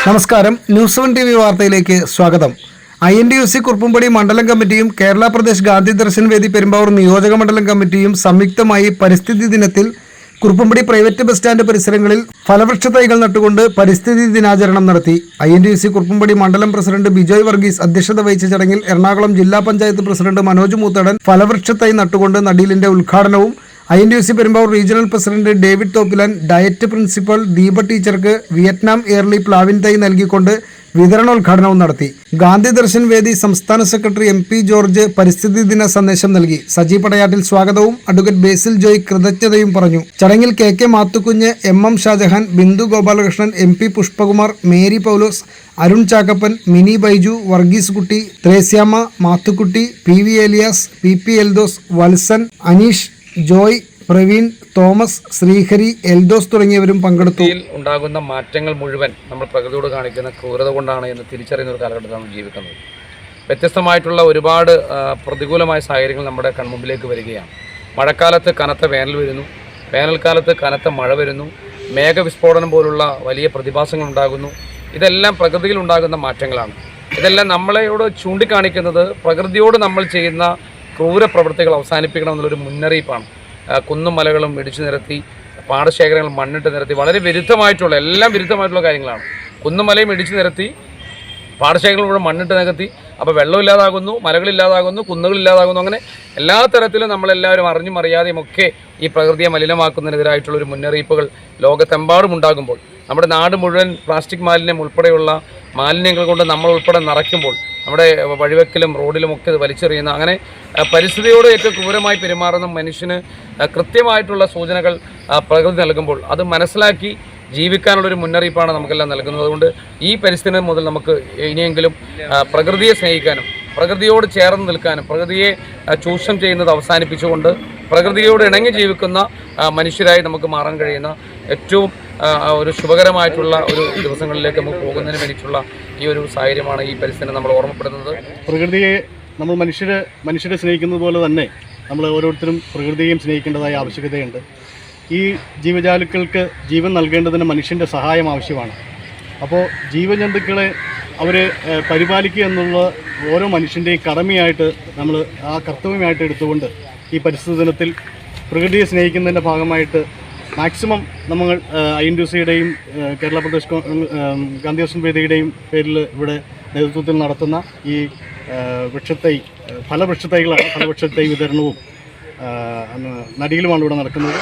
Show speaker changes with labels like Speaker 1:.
Speaker 1: നമസ്കാരം, news 7 TV വാർത്തയിലേക്ക് സ്വാഗതം. INTUC കുറുപ്പുംപടി മണ്ഡലം കമ്മിറ്റിയും കേരള പ്രദേശ് ഗാന്ധി ദർശൻ വേദി പെരുമ്പാവൂർ നിയോജക മണ്ഡലം കമ്മിറ്റിയും സംയുക്തമായി പരിസ്ഥിതി ദിനത്തിൽ കുറുപ്പുംപടി പ്രൈവറ്റ് ബസ് സ്റ്റാൻഡ് പരിസരങ്ങളിൽ ഫലവൃക്ഷ തൈകൾ നട്ടുകൊണ്ട് പരിസ്ഥിതി ദിനാചരണം നടത്തി. INTUC കുറുപ്പുംപടി മണ്ഡലം പ്രസിഡന്റ് ബിജോയ് വർഗീസ് അധ്യക്ഷത വഹിച്ച ചടങ്ങിൽ എറണാകുളം ജില്ലാ പഞ്ചായത്ത് പ്രസിഡന്റ് മനോജ് മൂത്തടൻ ഫലവൃക്ഷ തൈ നട്ടുകൊണ്ട് നടീലിന്റെ ഉദ്ഘാടനവും INTUC Perumbavoor regional president David Thoppilan diet principal Deepa ടീച്ചർക്ക് വിയറ്റ്നാം എയർലി പ്ലാവിൻ തൈ നൽകിക്കൊണ്ട് വിതരണോദ്ഘാടനവും നടത്തി. ഗാന്ധി ദർശൻ വേദി സംസ്ഥാന സെക്രട്ടറി MP ജോർജ് പരിസ്ഥിതി ദിന സന്ദേശം നൽകി. സജി പടയാട്ടിൽ സ്വാഗതവും അഡ്വക്കേറ്റ് ബേസിൽ ജോയ് കൃതജ്ഞതയും പറഞ്ഞു. ചടങ്ങിൽ KK Mathukunju, MM Shajahan, Bindu Gopalakrishnan, MP Pushpakumar, Mary Paulose, Arun Chakkappan, Mini Baiju, Varghese Kutty, Thressiamma, Mathukutty, PV Elias, PP Eldhose, Valsan, Aneesh, Joy, Praveen, Thomas, Sreehari, Eldhose തുടങ്ങിയവരും പങ്കെടുത്തു.
Speaker 2: ഉണ്ടാകുന്ന മാറ്റങ്ങൾ മുഴുവൻ നമ്മൾ പ്രകൃതിയോട് കാണിക്കുന്ന ക്രൂരത കൊണ്ടാണ് എന്ന് തിരിച്ചറിയുന്ന ഒരു കാലഘട്ടത്തിലാണ് ജീവിക്കുന്നത്. വ്യത്യസ്തമായിട്ടുള്ള ഒരുപാട് പ്രതികൂലമായ സാഹചര്യങ്ങൾ നമ്മുടെ കൺമുമ്പിലേക്ക് വരികയാണ്. മഴക്കാലത്ത് കനത്ത വേനൽ വരുന്നു, വേനൽക്കാലത്ത് കനത്ത മഴ വരുന്നു, മേഘവിസ്ഫോടനം പോലുള്ള വലിയ പ്രതിഭാസങ്ങൾ ഉണ്ടാകുന്നു. ഇതെല്ലാം പ്രകൃതിയിൽ ഉണ്ടാകുന്ന മാറ്റങ്ങളാണ്. ഇതെല്ലാം നമ്മളെയോട് ചൂണ്ടിക്കാണിക്കുന്നത് പ്രകൃതിയോട് നമ്മൾ ചെയ്യുന്ന ക്രൂര പ്രവൃത്തികൾ അവസാനിപ്പിക്കണം എന്നുള്ളൊരു മുന്നറിയിപ്പാണ്. കുന്നും മലകളും ഇടിച്ചു നിരത്തി, പാടശേഖരങ്ങൾ മണ്ണിട്ട് നിരത്തി, വളരെ വിരുദ്ധമായിട്ടുള്ള എല്ലാം വിരുദ്ധമായിട്ടുള്ള കാര്യങ്ങളാണ്. കുന്നും മലയും ഇടിച്ചു നിരത്തി, പാടശേഖരങ്ങൾ മുഴുവൻ മണ്ണിട്ട് നികത്തി. അപ്പോൾ വെള്ളമില്ലാതാകുന്നു, മലകളില്ലാതാകുന്നു, കുന്നുകളില്ലാതാകുന്നു. അങ്ങനെ എല്ലാ തരത്തിലും നമ്മളെല്ലാവരും അറിഞ്ഞും അറിയാതെയും ഒക്കെ ഈ പ്രകൃതിയെ മലിനമാക്കുന്നതിനെതിരായിട്ടുള്ളൊരു മുന്നറിയിപ്പുകൾ ലോകത്തെമ്പാടും ഉണ്ടാകുമ്പോൾ, നമ്മുടെ നാട് മുഴുവൻ പ്ലാസ്റ്റിക് മാലിന്യം ഉൾപ്പെടെയുള്ള മാലിന്യങ്ങൾ കൊണ്ട് നമ്മൾ ഉൾപ്പെടെ നിറയ്ക്കുമ്പോൾ, നമ്മുടെ വഴിവെക്കലും റോഡിലുമൊക്കെ ഇത് വലിച്ചെറിയുന്ന, അങ്ങനെ പരിസ്ഥിതിയോട് ഏറ്റവും ക്രൂരമായി പെരുമാറുന്ന മനുഷ്യന് കൃത്യമായിട്ടുള്ള സൂചനകൾ പ്രകൃതി നൽകുമ്പോൾ അത് മനസ്സിലാക്കി ജീവിക്കാനുള്ളൊരു മുന്നറിയിപ്പാണ് നമുക്കെല്ലാം നൽകുന്നത്. അതുകൊണ്ട് ഈ പരിസ്ഥിതി മുതൽ നമുക്ക് ഇനിയെങ്കിലും പ്രകൃതിയെ സ്നേഹിക്കാനും പ്രകൃതിയോട് ചേർന്ന് നിൽക്കാനും പ്രകൃതിയെ ചൂഷണം ചെയ്യുന്നത് അവസാനിപ്പിച്ചുകൊണ്ട് പ്രകൃതിയോട് ഇണങ്ങി ജീവിക്കുന്ന മനുഷ്യരായി നമുക്ക് മാറാൻ കഴിയുന്ന ഏറ്റവും ഒരു ശുഭകരമായിട്ടുള്ള ഒരു ദിവസങ്ങളിലേക്ക് നമുക്ക് പോകുന്നതിന് വേണ്ടിയിട്ടുള്ള ഈ ഒരു സാഹചര്യമാണ് ഈ പരിസ്ഥിതി നമ്മൾ ഓർമ്മപ്പെടുന്നത്.
Speaker 3: പ്രകൃതിയെ നമ്മൾ മനുഷ്യരെ സ്നേഹിക്കുന്നത് പോലെ തന്നെ നമ്മൾ ഓരോരുത്തരും പ്രകൃതിയെയും സ്നേഹിക്കേണ്ടതായ ആവശ്യകതയുണ്ട്. ഈ ജീവജാലുക്കൾക്ക് ജീവൻ നൽകേണ്ടതിന് മനുഷ്യൻ്റെ സഹായം ആവശ്യമാണ്. അപ്പോൾ ജീവജന്തുക്കളെ അവർ പരിപാലിക്കുക എന്നുള്ള ഓരോ മനുഷ്യൻ്റെയും കടമയായിട്ട് നമ്മൾ ആ കർത്തവ്യമായിട്ട് എടുത്തുകൊണ്ട് ഈ പരിസ്ഥിതി ദിനത്തിൽ പ്രകൃതിയെ സ്നേഹിക്കുന്നതിൻ്റെ ഭാഗമായിട്ട് മാക്സിമം നമ്മൾ INTUCയുടെയും കേരള പ്രദേശ് ഗാന്ധി ദർശൻ വേദിയുടെയും പേരിൽ ഇവിടെ നേതൃത്വത്തിൽ നടത്തുന്ന ഈ ഫലവൃക്ഷത്തൈകളാണ്. ഫലവൃക്ഷത്തൈ വിതരണവും നടീലുമാണ് ഇവിടെ നടക്കുന്നത്.